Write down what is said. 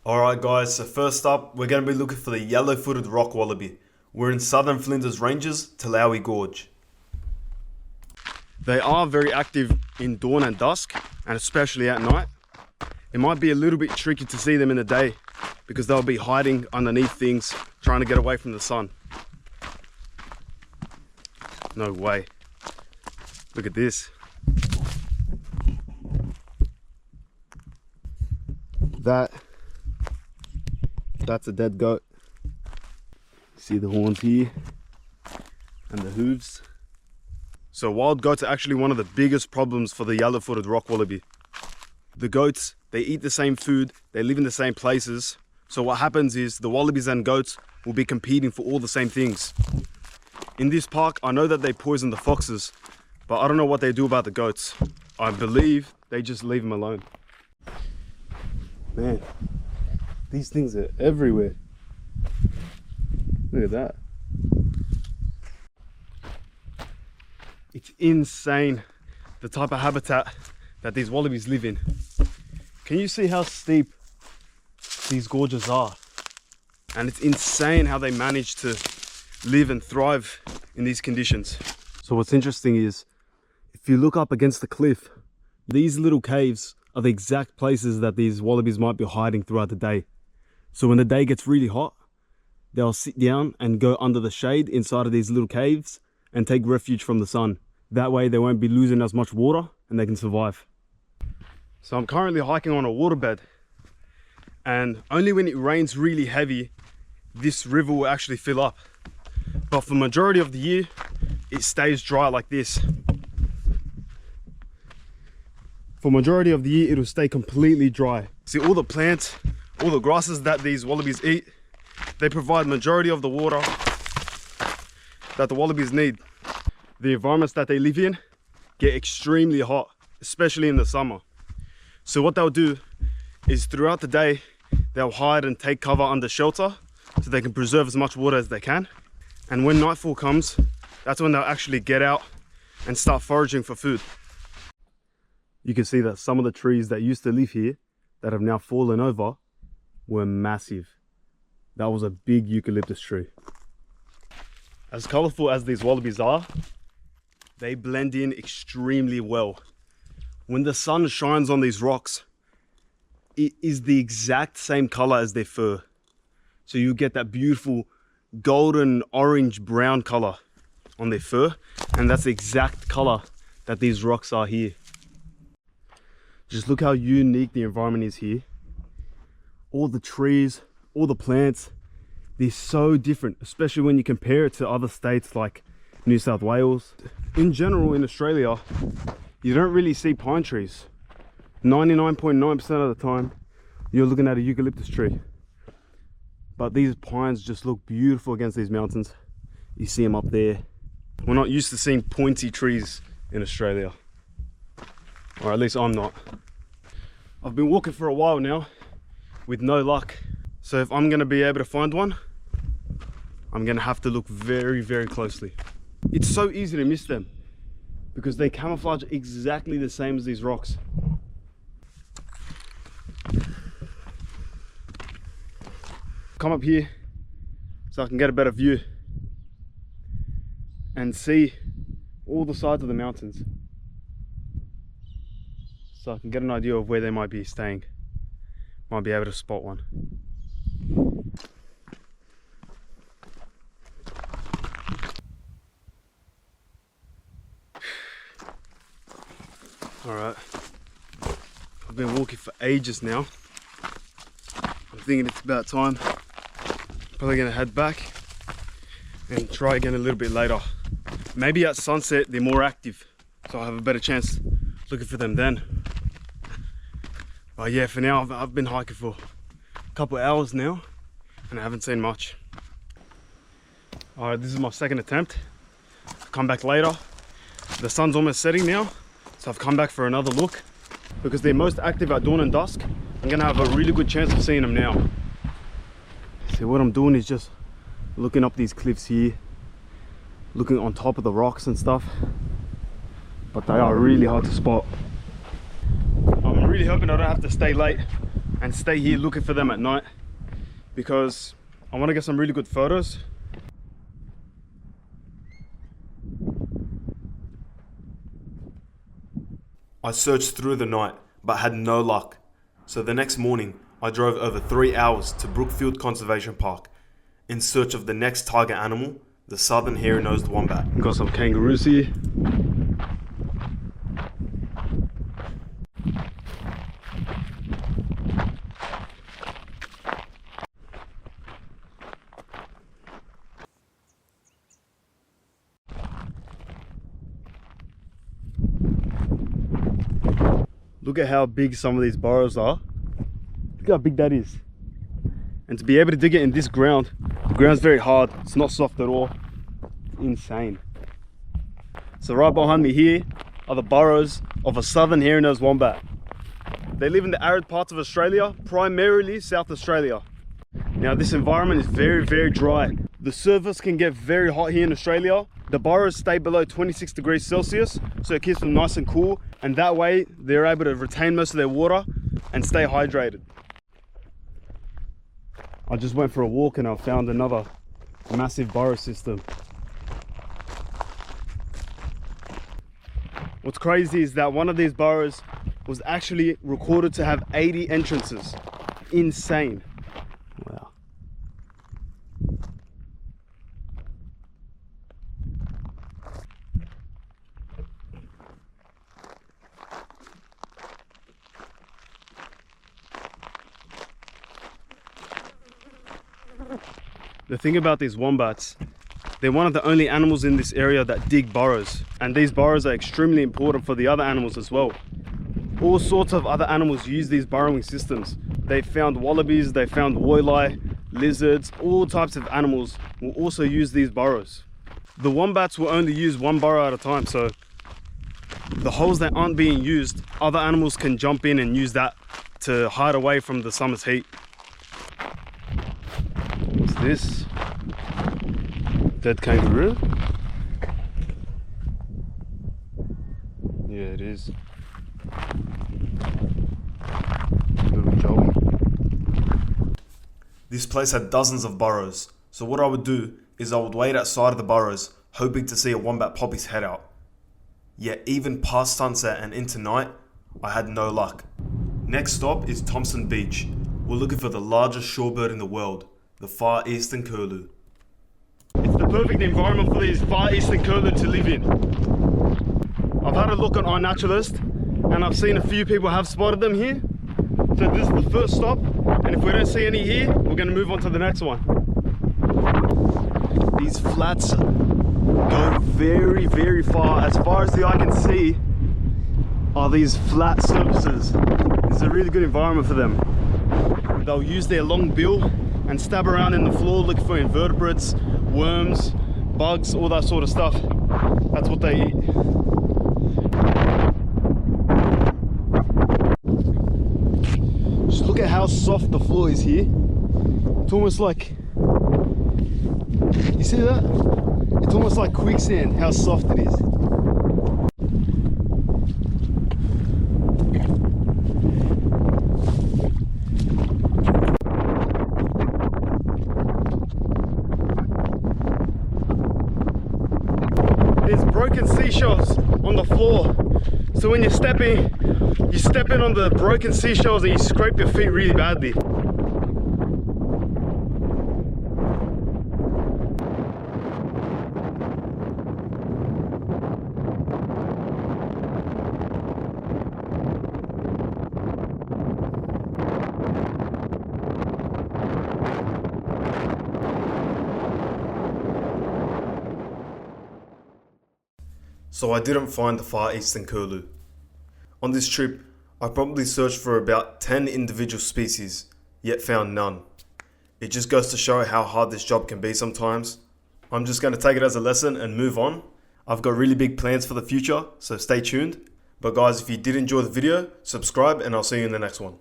Alright guys, so first up, we're going to be looking for the yellow-footed rock wallaby. We're in southern Flinders Ranges, Talawi Gorge. They are very active in dawn and dusk, and especially at night. It might be a little bit tricky to see them in the day, because they'll be hiding underneath things, trying to get away from the sun. No way. Look at this. That's a dead goat. See the horns here and the hooves. So wild goats are actually one of the biggest problems for the yellow-footed rock wallaby. The goats, they eat the same food, they live in the same places. So what happens is the wallabies and goats will be competing for all the same things. In this park, I know that they poison the foxes, but I don't know what they do about the goats. I believe they just leave them alone. Man, these things are everywhere. Look at that. It's insane the type of habitat that these wallabies live in. Can you see how steep these gorges are? And it's insane how they manage to live and thrive in these conditions. So what's interesting is, if you look up against the cliff, these little caves are the exact places that these wallabies might be hiding throughout the day. So when the day gets really hot, they'll sit down and go under the shade inside of these little caves and take refuge from the sun. That way they won't be losing as much water and they can survive. So I'm currently hiking on a waterbed, and only when it rains really heavy, this river will actually fill up. But for the majority of the year, it stays dry like this. For majority of the year, it'll stay completely dry. See, all the plants, all the grasses that these wallabies eat, they provide majority of the water that the wallabies need. The environments that they live in get extremely hot, especially in the summer. So what they'll do is throughout the day, they'll hide and take cover under shelter so they can preserve as much water as they can. And when nightfall comes, that's when they'll actually get out and start foraging for food. You can see that some of the trees that used to live here that have now fallen over were massive. That was a big eucalyptus tree. As colorful as these wallabies are, they blend in extremely well. When the sun shines on these rocks, it is the exact same color as their fur. So you get that beautiful golden orange brown color on their fur, and that's the exact color that these rocks are here. Just look how unique the environment is here. All the trees, all the plants, they're so different, especially when you compare it to other states like New South Wales. In general, in Australia, you don't really see pine trees. 99.9% of the time, you're looking at a eucalyptus tree. But these pines just look beautiful against these mountains. You see them up there. We're not used to seeing pointy trees in Australia. Or at least I'm not. I've been walking for a while now with no luck. So if I'm gonna be able to find one, I'm gonna have to look very, very closely. It's so easy to miss them because they camouflage exactly the same as these rocks. Come up here so I can get a better view and see all the sides of the mountains, so I can get an idea of where they might be staying. Might be able to spot one. Alright, I've been walking for ages now. I'm thinking it's about time. Probably gonna head back and try again a little bit later. Maybe at sunset they're more active, so I'll have a better chance looking for them then. But yeah, for now I've been hiking for a couple of hours now and I haven't seen much. Alright, this is my second attempt. I'll come back later. The sun's almost setting now, so I've come back for another look. Because they're most active at dawn and dusk, I'm gonna have a really good chance of seeing them now. See, what I'm doing is just looking up these cliffs here, looking on top of the rocks and stuff, but they are really hard to spot. I'm really hoping I don't have to stay late and stay here looking for them at night, because I want to get some really good photos. I searched through the night but had no luck, so the next morning I drove over 3 hours to Brookfield Conservation Park in search of the next target animal, the southern hairy-nosed wombat. Got some kangaroos here. Look at how big some of these burrows are. Look how big that is. And to be able to dig it in this ground, the ground's very hard, it's not soft at all. Insane. So right behind me here are the burrows of a southern hairy-nosed wombat. They live in the arid parts of Australia, primarily South Australia. Now this environment is very, very dry. The surface can get very hot here in Australia. The burrows stay below 26 degrees Celsius, so it keeps them nice and cool, and that way they're able to retain most of their water and stay hydrated. I just went for a walk and I found another massive burrow system. What's crazy is that one of these burrows was actually recorded to have 80 entrances. Insane. Wow. The thing about these wombats, they're one of the only animals in this area that dig burrows, and these burrows are extremely important for the other animals as well. All sorts of other animals use these burrowing systems. They found wallabies, they found walleye, lizards, all types of animals will also use these burrows. The wombats will only use one burrow at a time, so the holes that aren't being used, other animals can jump in and use that to hide away from the summer's heat. What's this? Dead kangaroo? Yeah, it is. Little Joey. This place had dozens of burrows, so what I would do is I would wait outside of the burrows, hoping to see a wombat pop his head out. Yet even past sunset and into night, I had no luck. Next stop is Thompson Beach. We're looking for the largest shorebird in the world, the far eastern curlew. It's the perfect environment for these far eastern curlew to live in. I've had a look on iNaturalist and I've seen a few people have spotted them here. So this is the first stop, and if we don't see any here, we're going to move on to the next one. These flats go very, very far. As far as the eye can see are these flat surfaces. It's a really good environment for them. They'll use their long bill and stab around in the floor looking for invertebrates, worms, bugs, all that sort of stuff. That's what they eat. Just look at how soft the floor is here. It's almost like, you see that? It's almost like quicksand, how soft it is. There's broken seashells on the floor, so when you step in on the broken seashells and you scrape your feet really badly. So I didn't find the far eastern curlew. On this trip, I probably searched for about 10 individual species, yet found none. It just goes to show how hard this job can be sometimes. I'm just going to take it as a lesson and move on. I've got really big plans for the future, so stay tuned. But guys, if you did enjoy the video, subscribe and I'll see you in the next one.